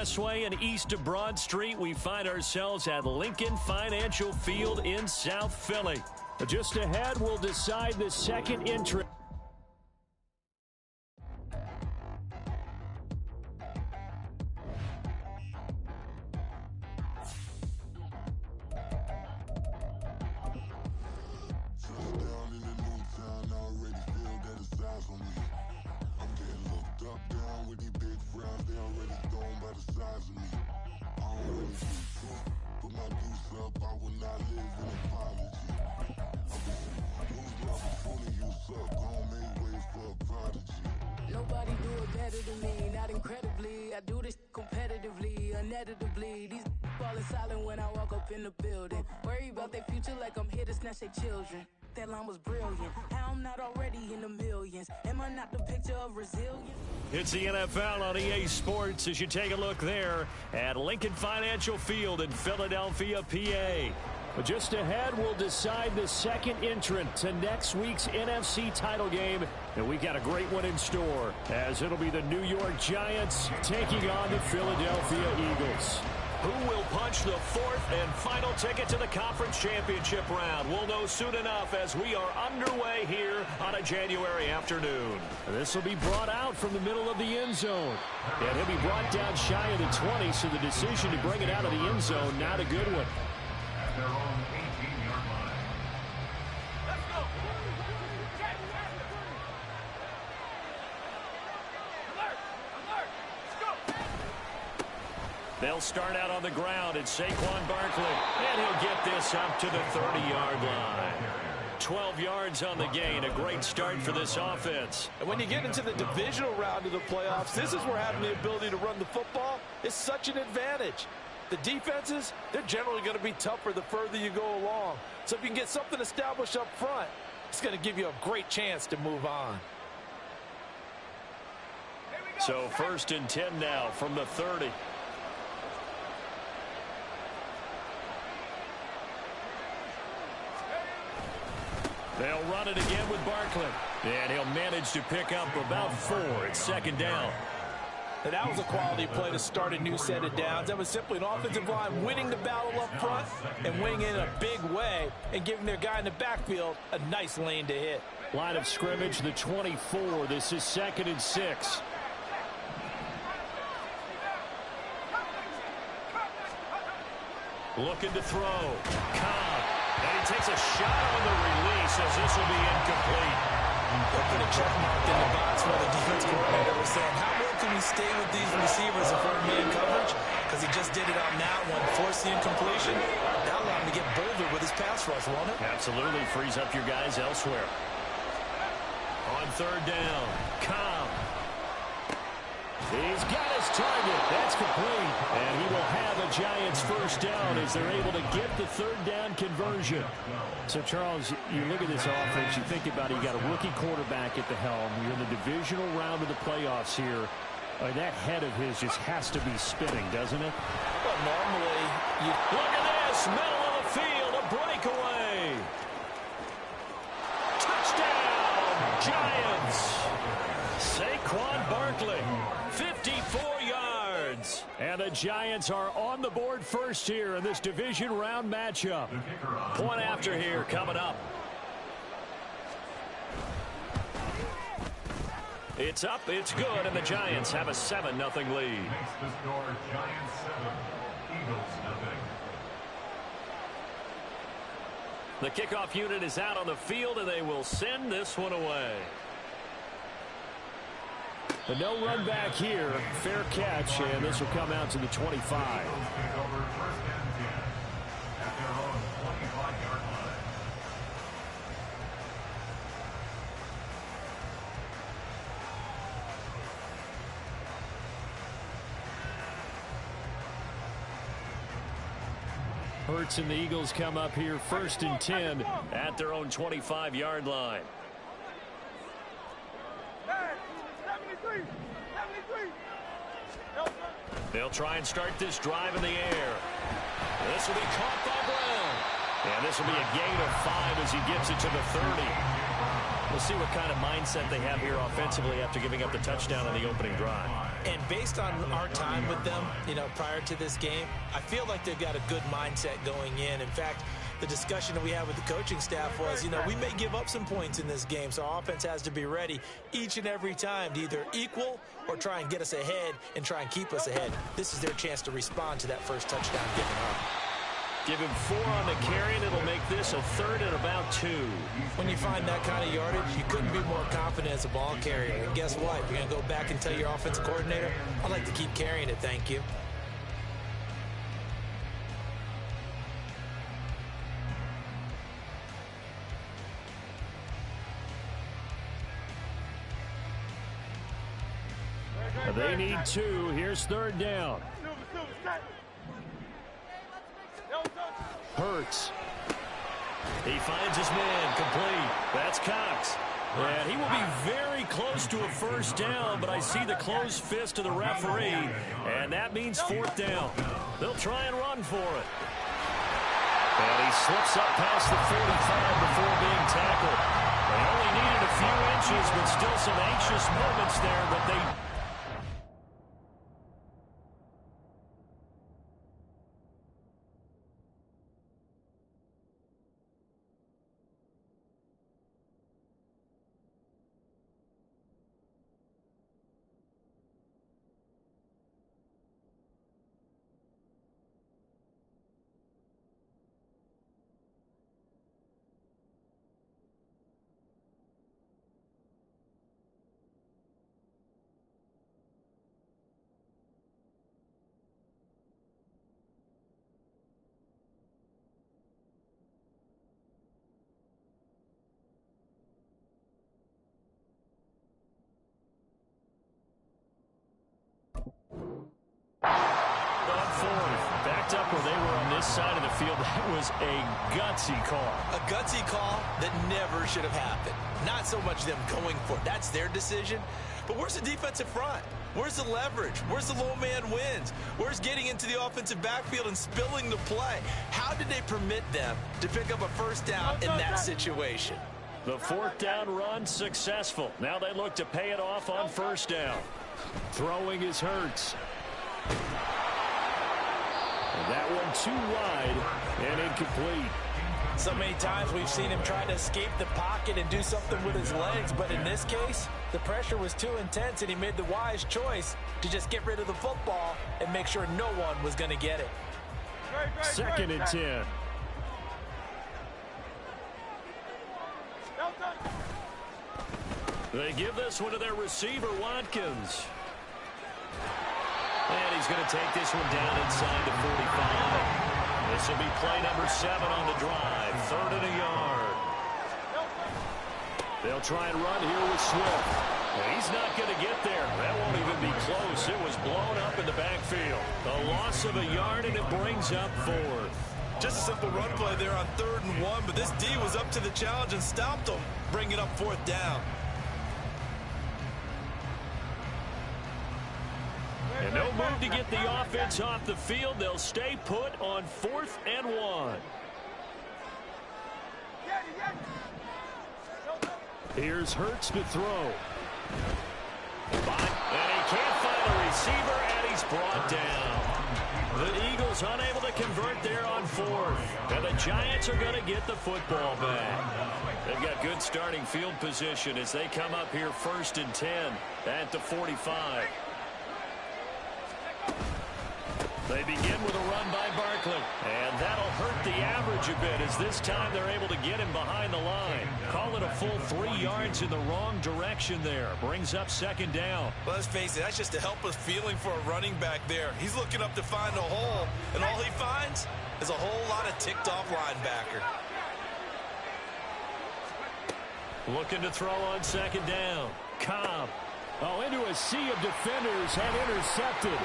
Expressway and east of Broad Street, we find ourselves at Lincoln Financial Field in South Philly. Just ahead, we'll decide the second entry. Nobody do it better than me, not incredibly. I do this competitively, uneditably. These falling silent when I walk up in the building. Worry about their future like I'm here to snatch their children. That line was brilliant. How I'm not already in the millions. Am I not the picture of resilience? It's the NFL on EA Sports as you take a look there at Lincoln Financial Field in Philadelphia, PA. Just ahead, we'll decide the second entrant to next week's NFC title game. And we got a great one in store, as it'll be the New York Giants taking on the Philadelphia Eagles. Who will punch the fourth and final ticket to the conference championship round? We'll know soon enough as we are underway here on a January afternoon. This will be brought out from the middle of the end zone. And he'll be brought down shy of the 20, so the decision to bring it out of the end zone, not a good one. Their own 18-yard line. Let's go. Alert! Alert! Let's go. They'll start out on the ground. It's Saquon Barkley. And he'll get this up to the 30-yard line. 12 yards on the gain. A great start for this offense. And when you get into the divisional round of the playoffs, this is where having the ability to run the football is such an advantage. The defenses, they're generally going to be tougher the further you go along. So if you can get something established up front, it's going to give you a great chance to move on. So 1st and 10 now from the 30. They'll run it again with Barkley. And he'll manage to pick up about 4. It's 2nd down. And that was a quality play to start a new set of downs. That was simply an offensive line winning the battle up front and winning in a big way and giving their guy in the backfield a nice lane to hit. Line of scrimmage, the 24. This is 2nd and 6. Looking to throw. Cobb. And he takes a shot on the release as this will be incomplete. They'll put a check mark in the box where the defense coordinator was saying, how well can we stay with these receivers if we're in man coverage? Because he just did it on that one, forced the incompletion. That'll allow him to get bolder with his pass rush, won't it? Absolutely. Frees up your guys elsewhere. On 3rd down, Cobb. He's got his target. That's complete. And he will have a Giants first down as they're able to get the 3rd down conversion. So, Charles, you look at this offense, you think about it, you got a rookie quarterback at the helm. You're in the divisional round of the playoffs here. That head of his just has to be spinning, doesn't it? Well, normally, you look at this. Middle of the field, a breakaway. Touchdown, Giants. Saquon Barkley, 54 yards. And the Giants are on the board first here in this division round matchup. Point after here coming up. It's up, it's good, and the Giants have a 7-0 lead. Makes the score Giants 7, Eagles 0. The kickoff unit is out on the field, and they will send this one away. The no run back here, fair catch, and this will come out to the 25. Take over 1st and 10 at their own 25-yard line. Hurts and the Eagles come up here 1st and 10 at their own 25-yard line. They'll try and start this drive in the air. This will be caught by Brown. And this will be a gain of 5 as he gets it to the 30. We'll see what kind of mindset they have here offensively after giving up the touchdown on the opening drive. And based on our time with them, prior to this game, I feel like they've got a good mindset going in. In fact, the discussion that we had with the coaching staff was, we may give up some points in this game, so our offense has to be ready each and every time to either equal or try and get us ahead and try and keep us ahead. This is their chance to respond to that first touchdown given up. Give him 4 on the carry, and it'll make this a 3rd and about 2. When you find that kind of yardage, you couldn't be more confident as a ball carrier. And guess what? You're going to go back and tell your offensive coordinator, I'd like to keep carrying it, thank you. They need 2. Here's 3rd down. Hurts. He finds his man, complete. That's Cox. And he will be very close to a first down, but I see the closed fist of the referee, and that means 4th down. They'll try and run for it. And he slips up past the 45 before being tackled. They only needed a few inches, but still some anxious moments there, but they... Up where they were on this side of the field, that was a gutsy call. A gutsy call that never should have happened. Not so much them going for it. That's their decision. But where's the defensive front? Where's the leverage? Where's the low man wins? Where's getting into the offensive backfield and spilling the play? How did they permit them to pick up a first down in that situation? The 4th down run successful. Now they look to pay it off on 1st down. Throwing is Hurts. And that one too wide and incomplete. So many times we've seen him try to escape the pocket and do something with his legs, but in this case, the pressure was too intense and he made the wise choice to just get rid of the football and make sure no one was going to get it. 2nd and 10. They give this one to their receiver, Watkins. And he's going to take this one down inside the 45. This will be play number 7 on the drive. 3rd and a yard. They'll try and run here with Swift. And he's not going to get there. That won't even be close. It was blown up in the backfield. A loss of a yard, and it brings up 4th. Just a simple run play there on 3rd and 1, but this D was up to the challenge and stopped him, bringing up 4th down. And no move to get the offense off the field. They'll stay put on 4th and 1. Here's Hurts to throw. And he can't find a receiver, and he's brought down. The Eagles unable to convert there on 4th. And the Giants are going to get the football back. They've got good starting field position as they come up here 1st and 10 at the 45. They begin with a run by Barkley, and that'll hurt the average a bit as this time they're able to get him behind the line. Call it a full 3 yards in the wrong direction there. Brings up 2nd down. Let's face it, that's just a helpless feeling for a running back there. He's looking up to find a hole, and all he finds is a whole lot of ticked-off linebacker. Looking to throw on 2nd down. Cobb. Oh, into a sea of defenders, and intercepted.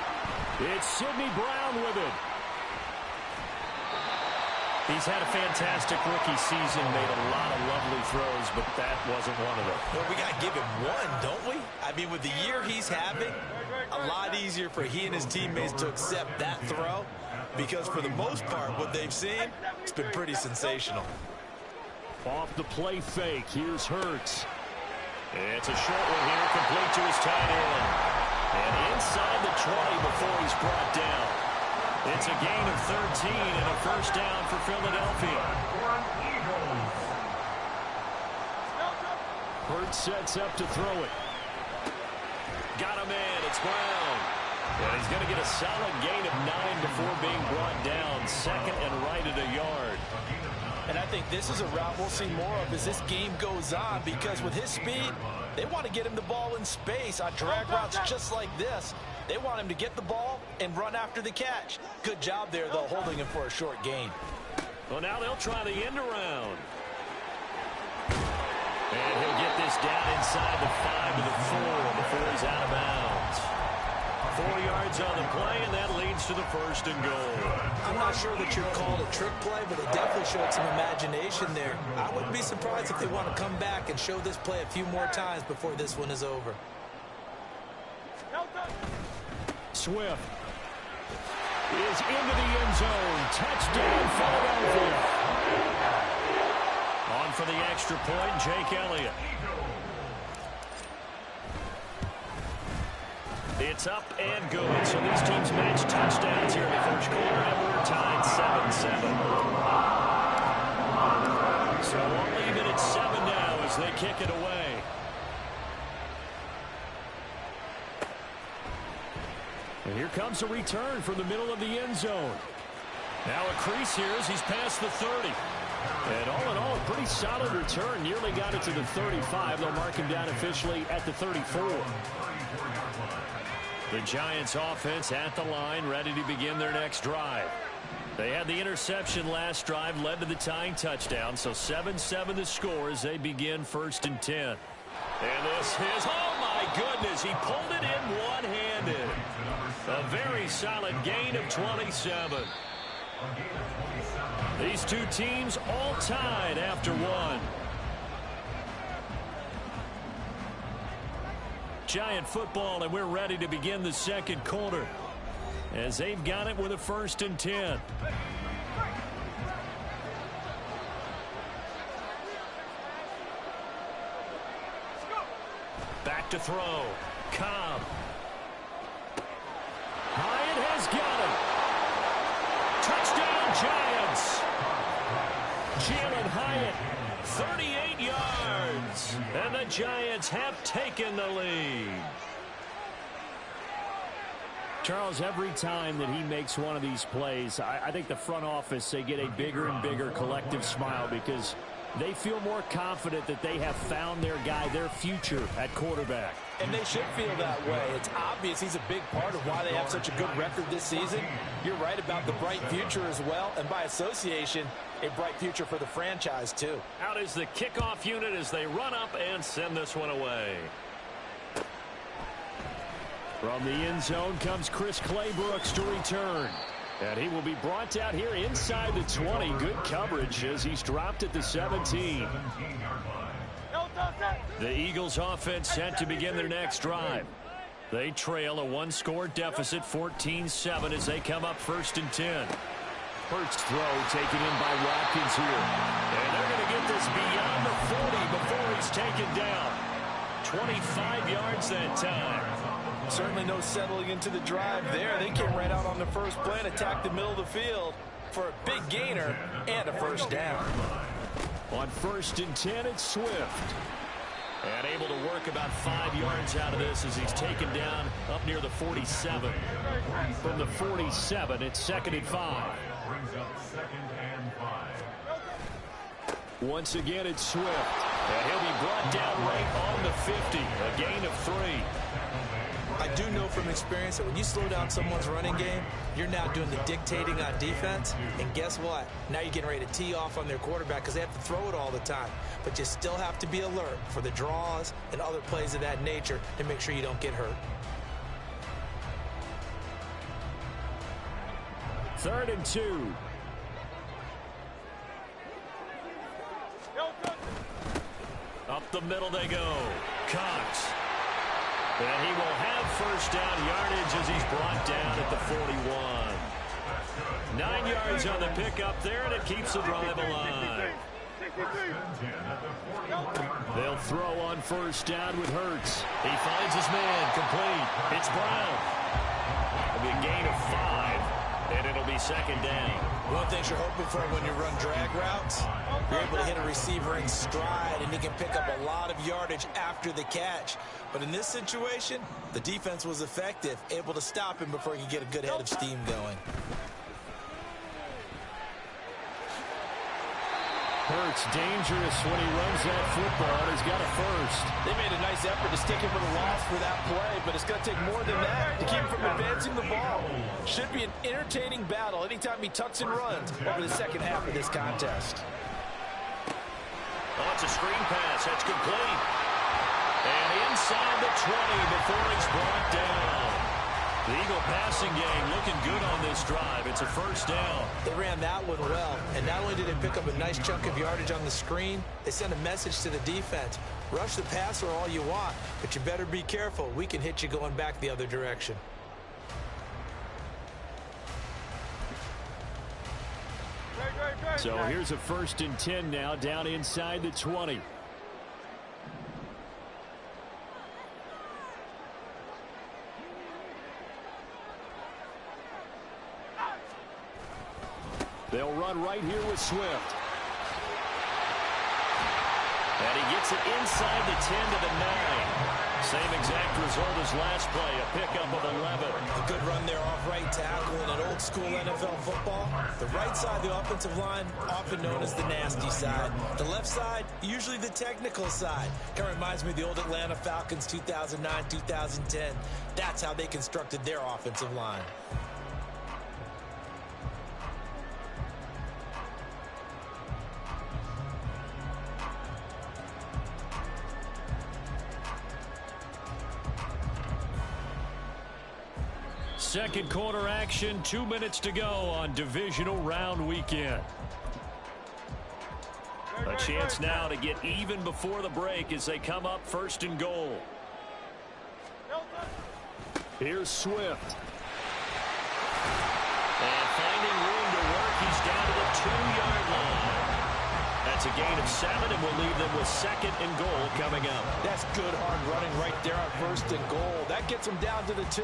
It's Sidney Brown with it. He's had a fantastic rookie season, made a lot of lovely throws, but that wasn't one of them. Well, we got to give him one, don't we? I mean, with the year he's having, a lot easier for he and his teammates to accept that throw because for the most part, what they've seen, it's been pretty sensational. Off the play fake, here's Hurts. It's a short one here, complete to his tight end. And inside the 20 before he's brought down. It's a gain of 13 and a first down for Philadelphia. Hurts sets up to throw it. Got a man. It's Brown. And he's going to get a solid gain of 9 before being brought down. Second and right at a yard. And I think this is a route we'll see more of as this game goes on, because with his speed, they want to get him the ball in space on drag routes just like this. They want him to get the ball and run after the catch. Good job there, though, holding him for a short gain. Well, now they'll try the end around. And he'll get this down inside the 5 to the 4 before he's out of bounds. 4 yards on the play, and that leads to the first and goal. I'm not sure that you'd call it a trick play, but they definitely showed some imagination there. I wouldn't be surprised if they want to come back and show this play a few more times before this one is over. Swift is into the end zone. Touchdown, Philadelphia. On for the extra point, Jake Elliott. It's up and good. So these teams match touchdowns here in the first quarter, and we're tied 7-7. So we'll leave it at 7 now as they kick it away. And here comes a return from the middle of the end zone. Now a crease here as he's past the 30. And all in all, a pretty solid return. Nearly got it to the 35. They'll mark him down officially at the 34. The Giants offense at the line, ready to begin their next drive. They had the interception last drive, led to the tying touchdown. So 7-7 the score as they begin 1st and 10. And this is, oh my goodness, he pulled it in one-handed. A very solid gain of 27. These two teams all tied after one. Giant football, and we're ready to begin the second quarter as they've got it with a 1st and 10. Back to throw. Cobb. Hyatt has got it. Touchdown, Giants. Jalen Hyatt, 38 yards. And the Giants have taken the lead. Charles, every time that he makes one of these plays, I think the front office, they get a bigger and bigger collective smile because they feel more confident that they have found their guy, their future at quarterback. And they should feel that way. It's obvious he's a big part of why they have such a good record this season. You're right about the bright future as well, and by association, a bright future for the franchise too. Out is the kickoff unit as they run up and send this one away. From the end zone comes Chris Claybrooks to return. And he will be brought out here inside the 20. Good coverage as he's dropped at the 17. The Eagles offense set to begin their next drive. They trail a one-score deficit, 14-7, as they come up 1st and 10. Hurts throw taken in by Watkins here. And they're going to get this beyond the 40 before he's taken down. 25 yards that time. Certainly no settling into the drive there. They came right out on the first play and attacked the middle of the field for a big gainer and a first down. On 1st and 10, it's Swift. And able to work about 5 yards out of this as he's taken down up near the 47. From the 47, it's 2nd and 5. Once again, it's Swift. And he'll be brought down right on the 50. A gain of 3. I do know from experience that when you slow down someone's running game, you're now doing the dictating on defense. And guess what? Now you're getting ready to tee off on their quarterback because they have to throw it all the time. But you still have to be alert for the draws and other plays of that nature to make sure you don't get hurt. 3rd and 2. Up the middle they go. Cox. And he will have first down yardage as he's brought down at the 41. 9 yards on the pickup there, and it keeps the drive alive. They'll throw on first down with Hurts. He finds his man, complete. It's Brown. It'll be a gain of 5, and it'll be second down. One thing you're hoping for when you run drag routes, you're able to hit a receiver in stride, and he can pick up a lot of yardage after the catch. But in this situation, the defense was effective, able to stop him before he could get a good head of steam going. Hurts dangerous when he runs that football, and he's got a first. They made a nice effort to stick him with a loss for that play, but it's going to take more than that to keep him from advancing the ball. Should be an entertaining battle anytime he tucks and runs over the second half of this contest. Oh, it's a screen pass. That's complete. And inside the 20 before he's brought down. The Eagle passing game looking good on this drive. It's a first down. They ran that one well, and not only did they pick up a nice chunk of yardage on the screen, they sent a message to the defense. Rush the passer all you want, but you better be careful. We can hit you going back the other direction. So here's a 1st and 10 now, down inside the 20. They'll run right here with Swift. And he gets it inside the 10 to the 9. Same exact result as last play, a pickup of 11. A good run there off right tackle in an old-school NFL football. The right side of the offensive line, often known as the nasty side. The left side, usually the technical side. Kind of reminds me of the old Atlanta Falcons 2009-2010. That's how they constructed their offensive line. Second quarter action, 2 minutes to go on divisional round weekend. A chance now to get even before the break as they come up 1st and goal. Here's Swift. And finding room to work, he's down to the 2-yard line. That's a gain of 7, and we'll leave them with 2nd and goal coming up. That's good hard running right there on 1st and goal. That gets them down to the 2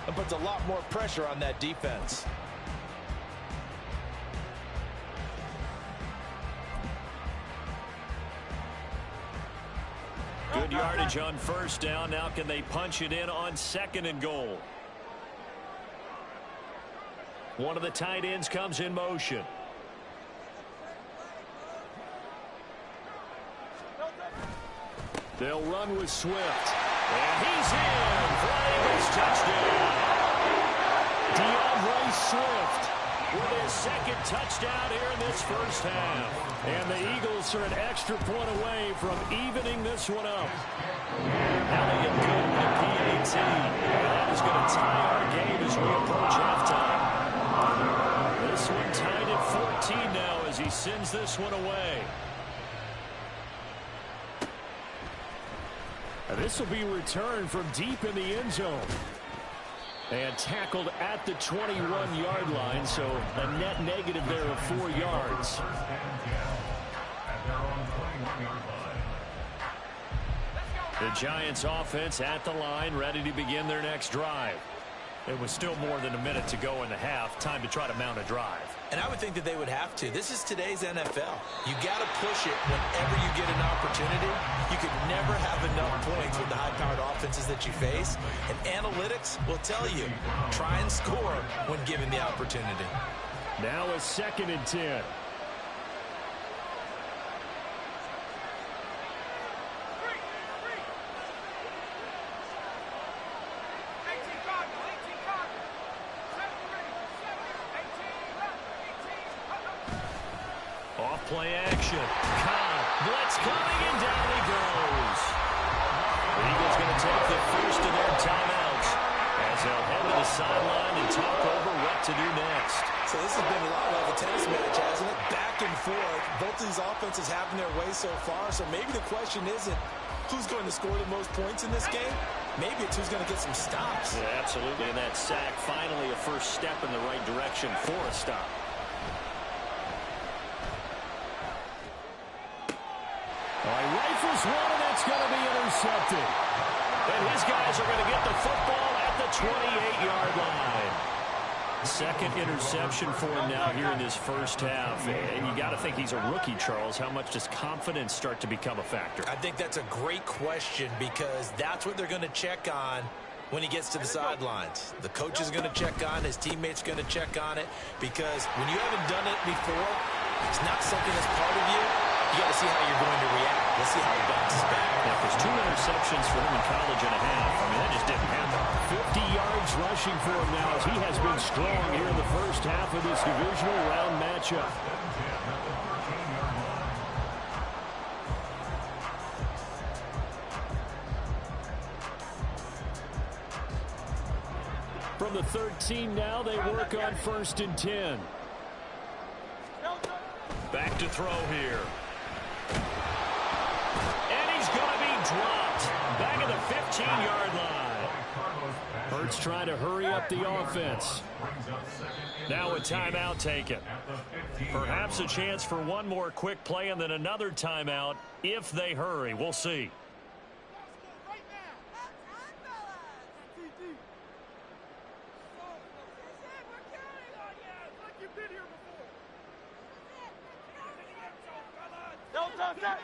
and puts a lot more pressure on that defense. Good yardage on 1st down. Now can they punch it in on 2nd and goal? One of the tight ends comes in motion. They'll run with Swift. And he's in for Eagles touchdown. DeAndre Swift with his 2nd touchdown here in this 1st half. And the Eagles are an extra point away from evening this one up. Elliott good with a PAT. And that is going to tie our game as we approach halftime. This one tied at 14 now as he sends this one away. This will be returned from deep in the end zone. And tackled at the 21-yard line, so a net negative there of 4 yards. The Giants offense at the line, ready to begin their next drive. It was still more than a minute to go in the half. Time to try to mount a drive. And I would think that they would have to. This is today's NFL. You got to push it whenever you get an opportunity. You could never have enough points with the high-powered offenses that you face. And analytics will tell you, try and score when given the opportunity. Now a 2nd and 10. Play action. Cobb. Blitz coming, and down he goes. The Eagles going to take the first of their timeouts as they'll head to the sideline and talk over what to do next. So this has been a lot like a tennis match, hasn't it? Back and forth. Both of these offenses having their way so far. So maybe the question isn't who's going to score the most points in this game. Maybe it's who's going to get some stops. Yeah, absolutely. And that sack, finally a first step in the right direction for a stop. He rifles one, and that's going to be intercepted. And his guys are going to get the football at the 28-yard line. Second interception for him now here in this first half. And you got to think he's a rookie, Charles. How much does confidence start to become a factor? I think that's a great question because that's what they're going to check on when he gets to the sidelines. The coach is going to check on, his teammates going to check on it, because when you haven't done it before, it's not something that's part of you. You got to see how you're going to react. Let's see how he bounces back. Yeah, there's 2 interceptions for him in college and a half. I mean, that just didn't happen. 50 yards rushing for him now as he has been strong here in the first half of this divisional round matchup. From the 13 now, they work on 1st and 10. Back to throw here. And he's going to be dropped. Back at the 15-yard line. Hurts trying to hurry up the offense. Now a timeout taken. Perhaps a chance for one more quick play and then another timeout if they hurry. We'll see.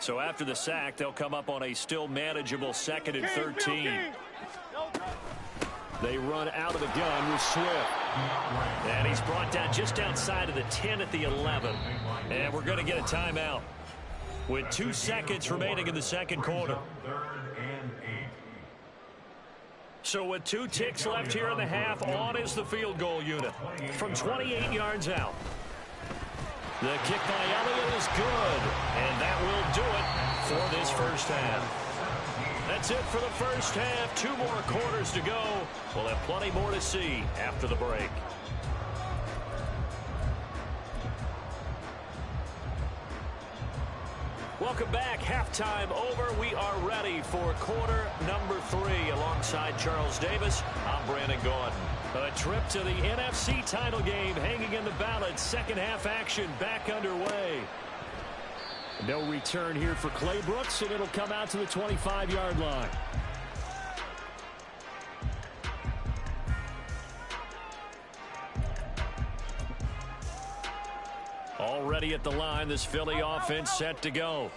So after the sack, they'll come up on a still manageable 2nd and 13. They run out of the gun with Swift. And he's brought down just outside of the 10 at the 11. And we're going to get a timeout with 2 seconds remaining in the second quarter. So with 2 ticks left here in the half, on is the field goal unit from 28 yards out. The kick by Elliott is good, and that will do it for this first half. That's it for the first half. 2 more quarters to go. We'll have plenty more to see after the break. Welcome back. Halftime over. We are ready for quarter number 3. Alongside Charles Davis, I'm Brandon Gaudin. A trip to the NFC title game hanging in the balance. Second half action back underway. No return here for Clay Brooks, and it'll come out to the 25-yard line. Already at the line, this Philly offense set to go.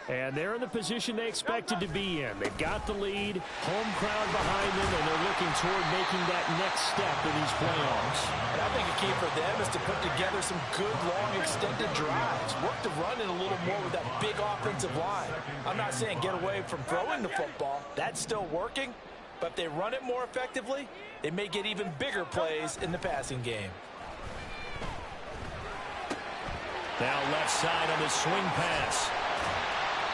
And they're in the position they expected to be in. They've got the lead, home crowd behind them, and they're looking toward making that next step in these playoffs. And I think a key for them is to put together some good, long, extended drives. Work the run in a little more with that big offensive line. I'm not saying get away from throwing the football. That's still working. But if they run it more effectively, they may get even bigger plays in the passing game. Now left side on the swing pass.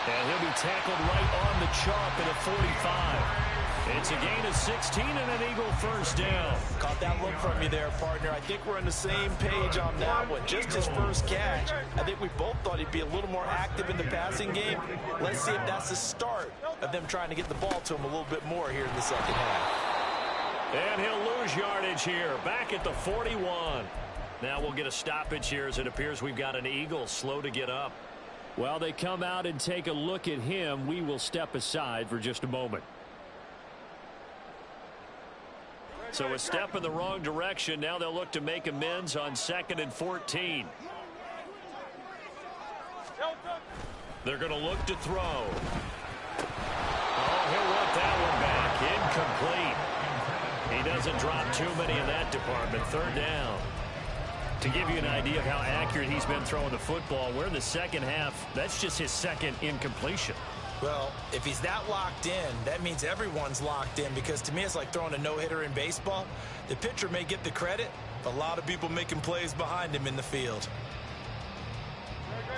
And he'll be tackled right on the chalk at a 45. It's a gain of 16 and an Eagle first down. Caught that look from you there, partner. I think we're on the same page on that one. Just his first catch. I think we both thought he'd be a little more active in the passing game. Let's see if that's the start of them trying to get the ball to him a little bit more here in the second half. And he'll lose yardage here. Back at the 41. Now we'll get a stoppage here as it appears we've got an Eagle slow to get up. While they come out and take a look at him, we will step aside for just a moment. So a step in the wrong direction. Now they'll look to make amends on 2nd and 14. They're going to look to throw. Oh, he'll want that one back. Incomplete. He doesn't drop too many in that department. 3rd down. To give you an idea of how accurate he's been throwing the football, we're in the second half. That's just his 2nd incompletion. Well, if he's that locked in, that means everyone's locked in, because to me it's like throwing a no-hitter in baseball. The pitcher may get the credit, a lot of people making plays behind him in the field.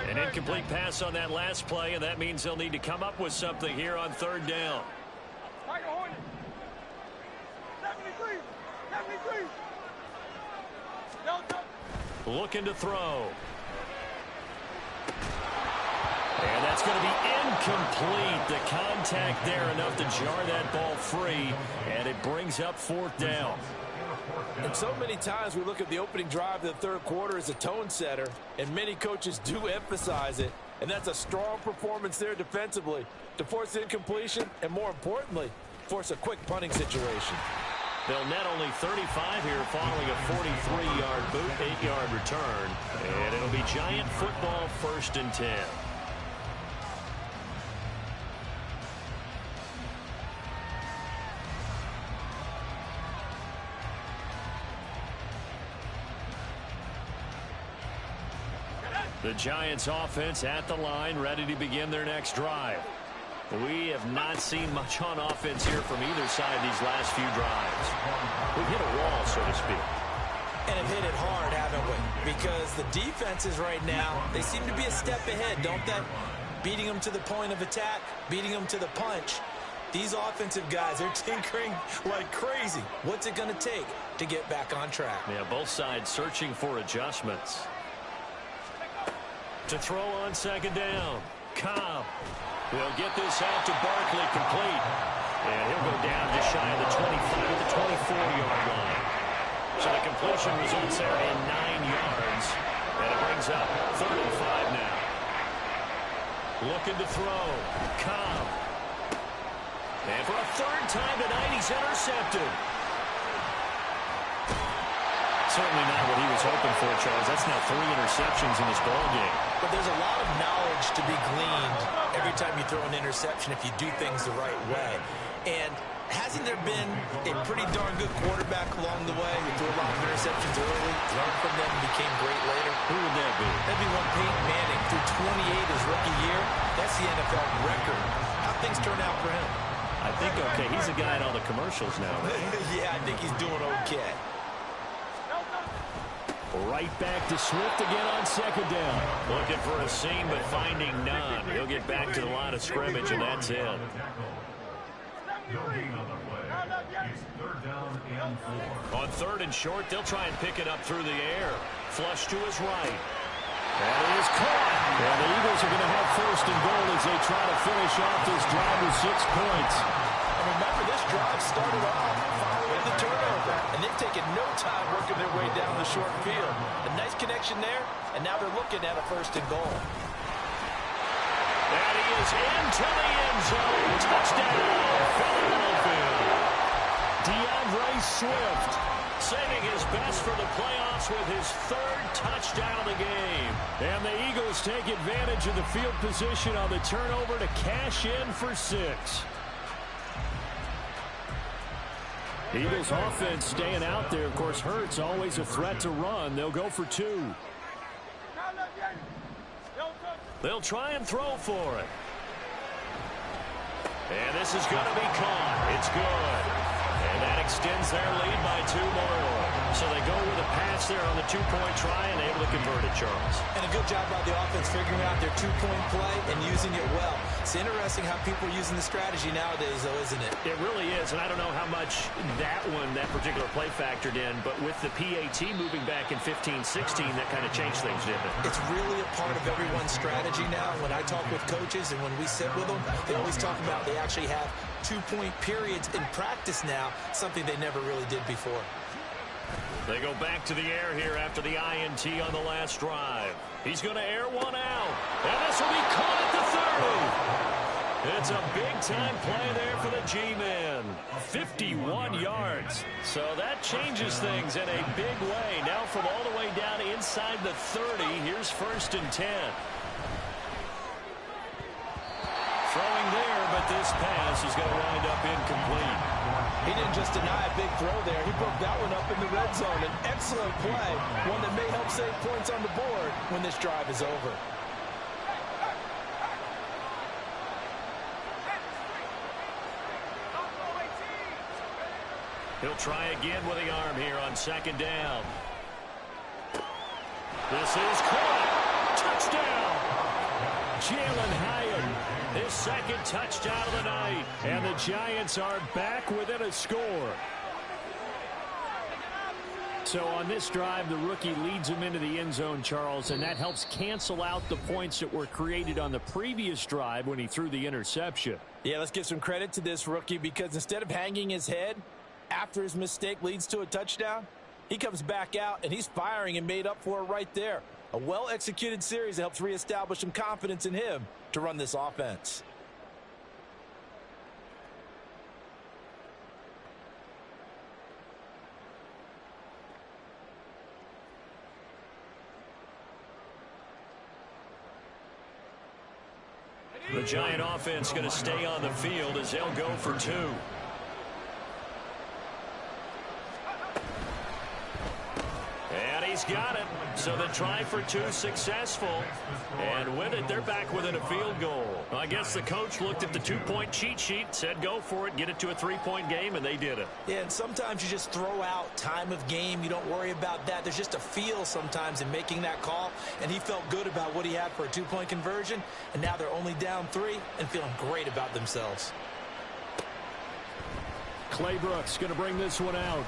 An incomplete pass on that last play, and that means they'll need to come up with something here on 3rd down. Looking to throw. And that's going to be incomplete. The contact there enough to jar that ball free, and it brings up 4th down. And so many times we look at the opening drive of the 3rd quarter as a tone setter, and many coaches do emphasize it. And that's a strong performance there defensively to force incompletion and, more importantly, force a quick punting situation. They'll net only 35 here following a 43-yard boot, 8-yard return. And it'll be Giant football, 1st and 10. The Giants offense at the line, ready to begin their next drive. We have not seen much on offense here from either side these last few drives. We've hit a wall, so to speak. And have hit it hard, haven't we? Because the defenses right now, they seem to be a step ahead, don't they? Beating them to the point of attack, beating them to the punch. These offensive guys, they're tinkering like crazy. What's it going to take to get back on track? Yeah, both sides searching for adjustments. To throw on 2nd down. Cobb. They'll get this out to Barkley, complete. And he'll go down just shy of the 25 at the 24-yard line. So the completion results there in 9 yards. And it brings up 3rd and 5 now. Looking to throw. Cobb. And for a 3rd time tonight, he's intercepted. Certainly not what he was hoping for, Charles. That's now 3 interceptions in this ballgame. But there's a lot of knowledge to be gleaned every time you throw an interception if you do things the right way. And hasn't there been a pretty darn good quarterback along the way who threw a lot of interceptions early, learned from them, and became great later? Who would that be? That'd be one Peyton Manning. Threw 28 his rookie year. That's the NFL record. How things turn out for him? I think, okay, he's a guy in all the commercials now, right? Yeah, I think he's doing okay. Right back to Swift again on 2nd down. Looking for a seam, but finding none. He'll get back to the line of scrimmage, and that's it. No gain on the play. It's 3rd down and 4. On 3rd and short, they'll try and pick it up through the air. Flush to his right. That is caught. And the Eagles are going to have 1st and goal as they try to finish off this drive with 6 points. And remember, this drive started off following the turnover, and they've taken no time working their way down the short field. A nice connection there, and now they're looking at a 1st and goal. That is into the end zone. Touchdown, Philadelphia. DeAndre Swift saving his best for the playoffs with his 3rd touchdown of the game. And the Eagles take advantage of the field position on the turnover to cash in for 6. Eagles offense staying out there. Of course, Hurts always a threat to run. They'll go for 2. They'll try and throw for it. And this is going to be caught. It's good. And that extends their lead by 2 more. So they go with a pass there on the 2-point try and able to convert it, Charles. And a good job by the offense figuring out their 2-point play and using it well. It's interesting how people are using the strategy nowadays, though, isn't it? It really is, and I don't know how much that particular play factored in, but with the PAT moving back in 15-16, that kind of changed things, didn't it? It's really a part of everyone's strategy now. When I talk with coaches and when we sit with them, they always talk about they actually have 2-point periods in practice now, something they never really did before. They go back to the air here after the INT on the last drive. He's going to air one out. And this will be caught at the 30. It's a big-time play there for the G-Men. 51 yards. So that changes things in a big way. Now from all the way down inside the 30, here's 1st and 10. Throwing there, but this pass is going to wind up incomplete. He didn't just deny a big throw there. He broke that one up in the red zone. An excellent play, one that may help save points on the board when this drive is over. He'll try again with the arm here on 2nd down. This is caught. Touchdown. Jalen Hyatt, his 2nd touchdown of the night. And the Giants are back within a score. So on this drive, the rookie leads him into the end zone, Charles, and that helps cancel out the points that were created on the previous drive when he threw the interception. Yeah, let's give some credit to this rookie because instead of hanging his head after his mistake leads to a touchdown, he comes back out and he's firing and made up for it right there. A well-executed series that helps reestablish some confidence in him to run this offense. The Giant offense going to stay on the field as they'll go for 2. And he's got it. So the try for 2 successful. And with it, they're back within a field goal. I guess the coach looked at the 2-point cheat sheet, said go for it, get it to a 3-point game, and they did it. Yeah, and sometimes you just throw out time of game. You don't worry about that. There's just a feel sometimes in making that call, and he felt good about what he had for a 2-point conversion, and now they're only down 3 and feeling great about themselves. Claybrooks going to bring this one out.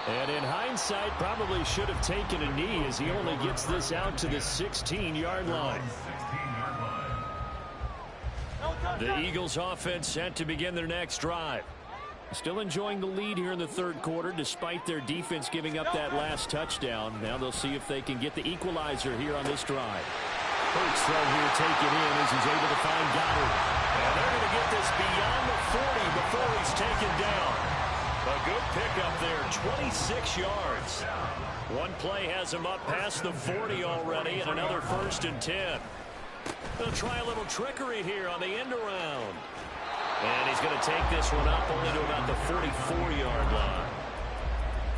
And in hindsight, probably should have taken a knee as he only gets this out to the 16-yard line. The Eagles offense set to begin their next drive. Still enjoying the lead here in the third quarter despite their defense giving up that last touchdown. Now they'll see if they can get the equalizer here on this drive. First throw here taken in as he's able to find Goddard. And they're going to get this beyond the 40 before he's taken down. A good pickup there, 26 yards. One play has him up past the 40 already, and another 1st and 10. They'll try a little trickery here on the end around. And he's going to take this one up only to about the 44-yard line.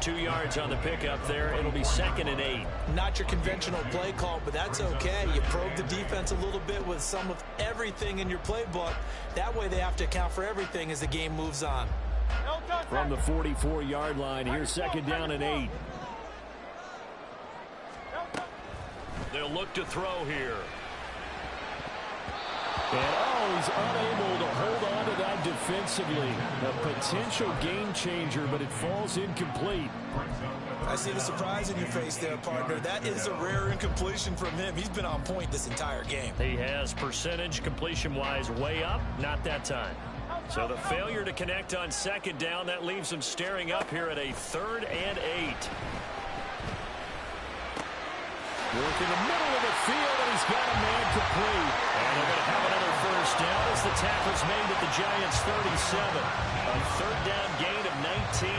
2 yards on the pickup there. It'll be 2nd and 8. Not your conventional play call, but that's okay. You probe the defense a little bit with some of everything in your playbook. That way they have to account for everything as the game moves on. From the 44-yard line, here's 2nd down and 8. They'll look to throw here. And, he's unable to hold on to that defensively. A potential game changer, but it falls incomplete. I see the surprise in your face there, partner. That is a rare incompletion from him. He's been on point this entire game. He has percentage completion-wise way up, not that time. So the failure to connect on 2nd down, that leaves him staring up here at a 3rd and 8. Work in the middle of the field, and he's got a man complete. And they're going to have another 1st down as the tackle's made at the Giants' 37. A 3rd down gain of 19.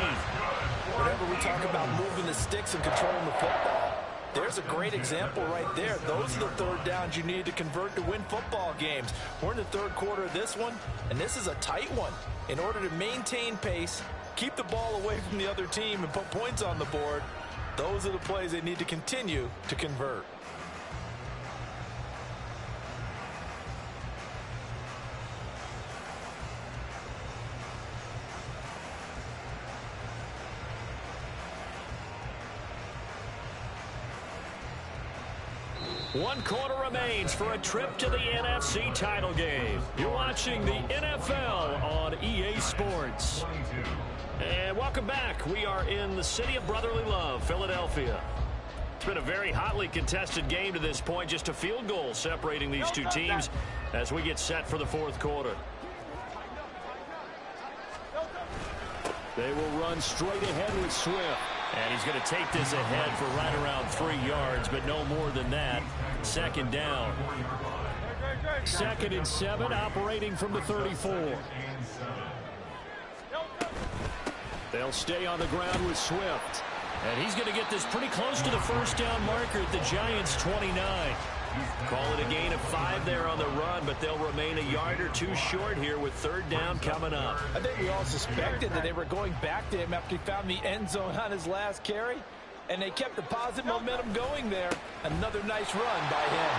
Whenever we talk about moving the sticks and controlling the football, there's a great example right there. Those are the 3rd downs you need to convert to win football games. We're in the 3rd quarter of this one, and this is a tight one. In order to maintain pace, keep the ball away from the other team, and put points on the board, those are the plays they need to continue to convert. One quarter remains for a trip to the NFC title game. You're watching the NFL on EA Sports. And welcome back. We are in the city of brotherly love, Philadelphia. It's been a very hotly contested game to this point. Just a field goal separating these two teams as we get set for the 4th quarter. They will run straight ahead with Swift. And he's going to take this ahead for right around 3 yards, but no more than that. 2nd down. 2nd and 7, operating from the 34. They'll stay on the ground with Swift. And he's going to get this pretty close to the 1st down marker at the Giants' 29. Call it a gain of 5 there on the run, but they'll remain a yard or 2 short here with 3rd down coming up. I think we all suspected that they were going back to him after he found the end zone on his last carry, and they kept the positive momentum going there. Another nice run by him.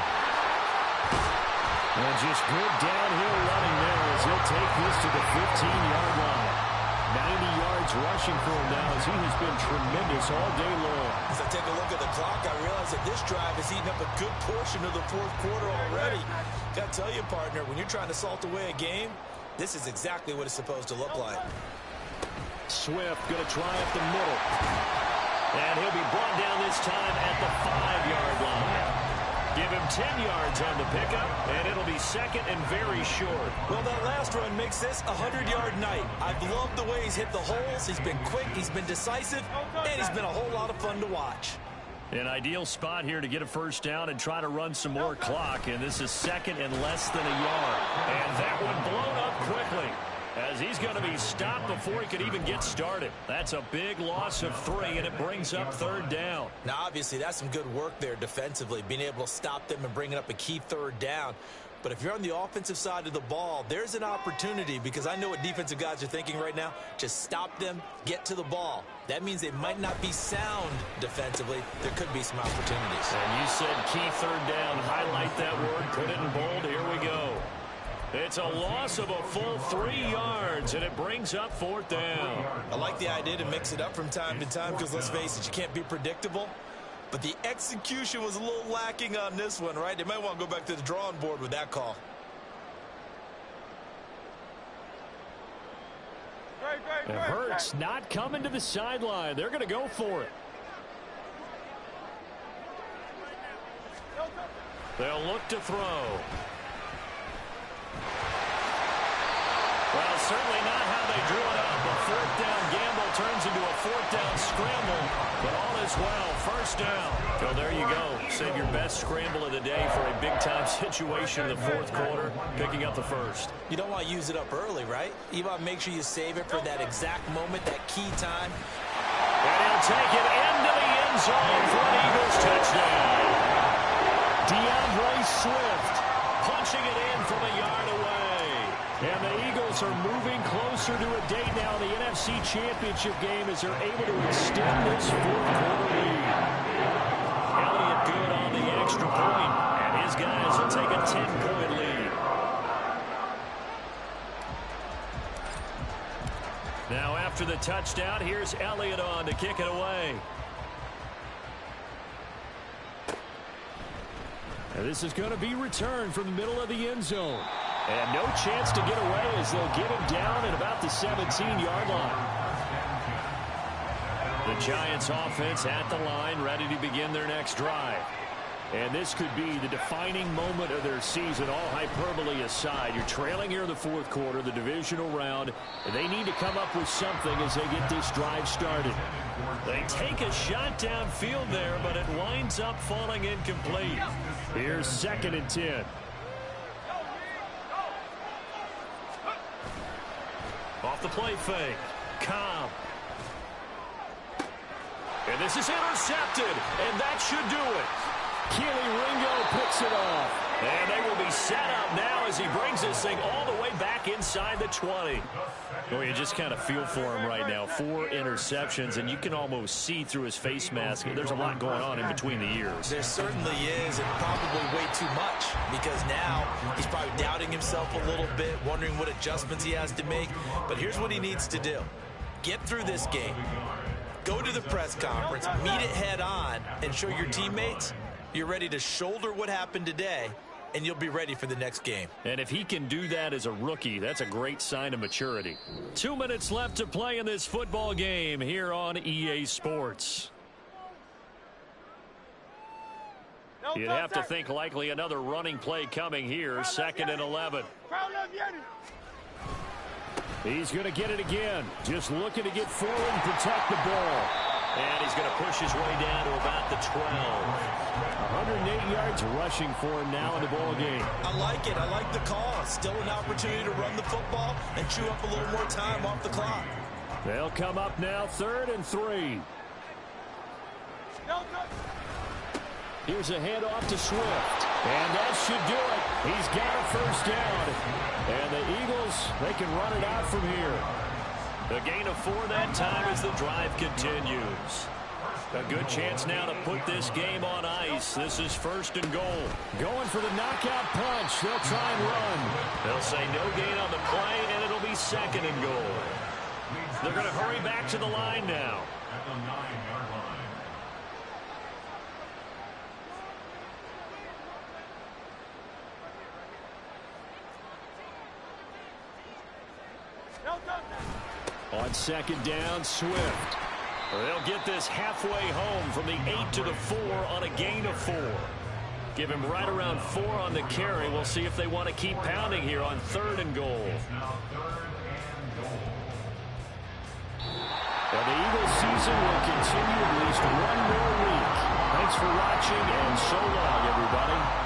And just good downhill running there as he'll take this to the 15-yard line. 90 yards rushing for him now as he has been tremendous all day long. As I take a look at the clock, I realize that this drive has eaten up a good portion of the 4th quarter already. Got to tell you, partner, when you're trying to salt away a game, this is exactly what it's supposed to look like. Swift going to try up the middle. And he'll be brought down this time at the 5-yard line. Give him 10 yards on the pickup, and it'll be 2nd and very short. Well, that last run makes this a 100-yard night. I've loved the way he's hit the holes. He's been quick, he's been decisive, and he's been a whole lot of fun to watch. An ideal spot here to get a first down and try to run some more clock. And this is second and less than a yard. And that one blown up quickly, as he's going to be stopped before he could even get started. That's a big loss of 3, and it brings up third down. Now, obviously, that's some good work there defensively, being able to stop them and bringing up a key third down. But if you're on the offensive side of the ball, there's an opportunity, because I know what defensive guys are thinking right now. Just stop them, get to the ball. That means they might not be sound defensively. There could be some opportunities. And you said key third down. Highlight that word. Put it in bold. Here we go. It's a loss of a full 3 yards, and it brings up fourth down. I like the idea to mix it up from time to time, because let's face it, you can't be predictable. But the execution was a little lacking on this one, right? They might want to go back to the drawing board with that call. And Hurts not coming to the sideline. They're going to go for it. They'll look to throw. Well, certainly not how they drew it up. A fourth down gamble turns into a fourth down scramble, but all is well. First down. So there you go. Save your best scramble of the day for a big-time situation in the fourth quarter, picking up the first. You don't want to use it up early, right? You want to make sure you save it for that exact moment, that key time. And he'll take it into the end zone for an Eagles touchdown. DeAndre Swift punching it in from a yard away. And the Eagles are moving closer to a date now in the NFC Championship game as they're able to extend this fourth-quarter lead. Elliott good on the extra point, and his guys will take a 10-point lead. Now after the touchdown, here's Elliott on to kick it away. And this is going to be returned from the middle of the end zone. And no chance to get away as they'll get him down at about the 17-yard line. The Giants offense at the line, ready to begin their next drive. And this could be the defining moment of their season, all hyperbole aside. You're trailing here in the fourth quarter, the divisional round, and they need to come up with something as they get this drive started. They take a shot downfield there, but it winds up falling incomplete. Here's 2nd and 10. Off the play fake. Cobb. And this is intercepted, and that should do it. Keely Ringo picks it off. And they will be set up now as he brings this thing all the way back inside the 20. Well, you just kind of feel for him right now. 4 interceptions, and you can almost see through his face mask. There's a lot going on in between the ears. There certainly is, and probably way too much, because now he's probably doubting himself a little bit, wondering what adjustments he has to make. But here's what he needs to do. Get through this game. Go to the press conference, meet it head on, and show your teammates you're ready to shoulder what happened today, and you'll be ready for the next game. And if he can do that as a rookie, that's a great sign of maturity. 2 minutes left to play in this football game here on EA Sports. You'd have to think likely another running play coming here. 2nd and 11. He's going to get it again. Just looking to get forward and protect the ball. And he's going to push his way down to about the 12. 108 yards rushing for him now in the ball game. I like it. I like the call. Still an opportunity to run the football and chew up a little more time off the clock. They'll come up now 3rd and 3. Here's a handoff to Swift. And that should do it. He's got a first down. And the Eagles, they can run it out from here. The gain of 4 that time as the drive continues. A good chance now to put this game on ice. This is 1st and goal. Going for the knockout punch. They'll try and run. They'll say no gain on the play, and it'll be 2nd and goal. They're going to hurry back to the line now. At the 9-yard line. On 2nd down, Swift. They'll get this halfway home from the 8 to the 4 on a gain of 4. Give him right around 4 on the carry. We'll see if they want to keep pounding here on 3rd and goal. And the Eagles season will continue at least 1 more week. They Thanks for watching, and so long, everybody.